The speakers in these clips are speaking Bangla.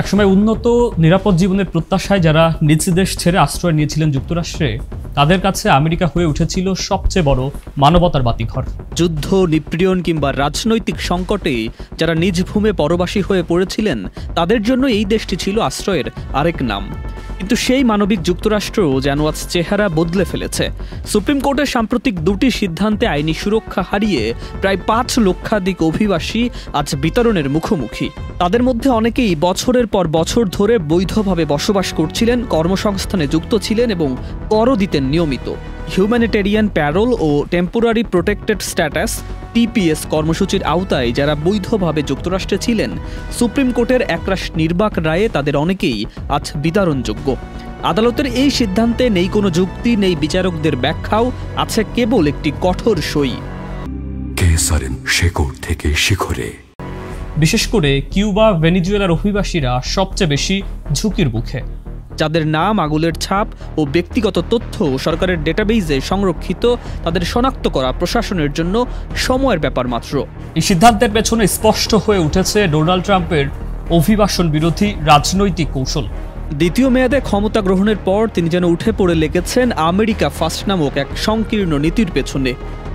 একসময় উন্নত নিরাপদ জীবনের প্রত্যাশায় যারা নিজ দেশ ছেড়ে আশ্রয় নিয়েছিলেন যুক্তরাষ্ট্রে, তাদের কাছে আমেরিকা হয়ে উঠেছিল সবচেয়ে বড় মানবতার বাতিঘর। যুদ্ধ, নিপীড়ন কিংবা রাজনৈতিক সংকটে যারা নিজ ভূমে পরবাসী হয়ে পড়েছিলেন, তাদের জন্য এই দেশটি ছিল আশ্রয়ের আরেক নাম। কিন্তু সেই মানবিক যুক্তরাষ্ট্র যেন আজ চেহারা বদলে ফেলেছে। সুপ্রিম কোর্টের সাম্প্রতিক দুটি সিদ্ধান্তে আইনি সুরক্ষা হারিয়ে প্রায় ৫ লক্ষাধিক অভিবাসী আজ বিতরণের মুখোমুখি। তাদের মধ্যে অনেকেই বছরের পর বছর ধরে বৈধভাবে বসবাস করছিলেন, কর্মসংস্থানে যুক্ত ছিলেন এবং করও দিতেন নিয়মিত। হিউম্যানিটেরিয়ান প্যারোল ও টেম্পোরারি প্রোটেক্টেড স্ট্যাটাস TPS কর্মসূচির আওতায় যারা বৈধভাবে যুক্তরাষ্ট্রে ছিলেন, সুপ্রিম কোর্টের একরাশ নির্বাক রায়ে তাদের অনেকেই আজ বিতরণযোগ্য। আদালতের এই সিদ্ধান্তে নেই কোনো যুক্তি, নেই বিচারকদের ব্যাখ্যাও, আছে কেবল একটি কঠোর সই। শেকড় থেকে শিখরে। বিশেষ করে কিউবা, ভেনিজুয়েলার অভিবাসীরা সবচেয়ে বেশি ঝুঁকির মুখে, যাদের নাম, আঙুলের ছাপ ও ব্যক্তিগত তথ্য সরকারের ডেটাবেইজে সংরক্ষিত। তাদের শনাক্ত করা প্রশাসনের জন্য সময়ের ব্যাপার মাত্র। এই সিদ্ধান্তের পেছনে স্পষ্ট হয়ে উঠেছে ডোনাল্ড ট্রাম্পের অভিবাসন বিরোধী রাজনৈতিক কৌশল। দ্বিতীয় মেয়াদে ক্ষমতা গ্রহণের পর তিনি যেন উঠে পড়ে লেগেছেন আমেরিকা ফার্স্ট নামক এক সংকীর্ণ নীতির পেছনে,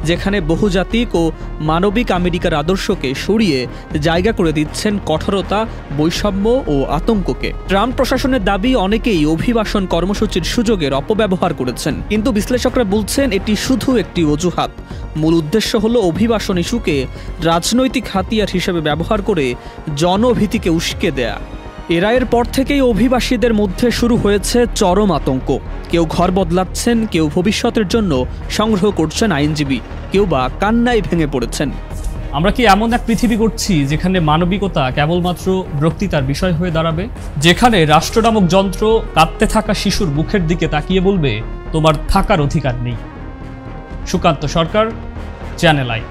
যেখানে বহুজাতিক ও মানবিক আমেরিকার আদর্শকে সরিয়ে জায়গা করে দিচ্ছেন কঠোরতা, বৈষম্য ও আতঙ্ককে। ট্রাম্প প্রশাসনের দাবি, অনেকেই অভিবাসন কর্মসূচির সুযোগের অপব্যবহার করেছেন, কিন্তু বিশ্লেষকরা বলছেন এটি শুধু একটি অজুহাত। মূল উদ্দেশ্য হলো অভিবাসন ইস্যুকে রাজনৈতিক হাতিয়ার হিসেবে ব্যবহার করে জনভীতিকে উস্কে দেয়া। এ রায়ের পর থেকেই অভিবাসীদের মধ্যে শুরু হয়েছে চরম আতঙ্ক। কেউ ঘর বদলাচ্ছেন, কেউ ভবিষ্যতের জন্য সংগ্রহ করছেন আইনজীবী, কেউ বা কান্নায় ভেঙে পড়েছেন। আমরা কি এমন এক পৃথিবী করছি যেখানে মানবিকতা কেবলমাত্র বক্তৃতার বিষয় হয়ে দাঁড়াবে, যেখানে রাষ্ট্র নামক যন্ত্র কাঁদতে থাকা শিশুর মুখের দিকে তাকিয়ে বলবে তোমার থাকার অধিকার নেই? সুকান্ত সরকার, চ্যানেল আই।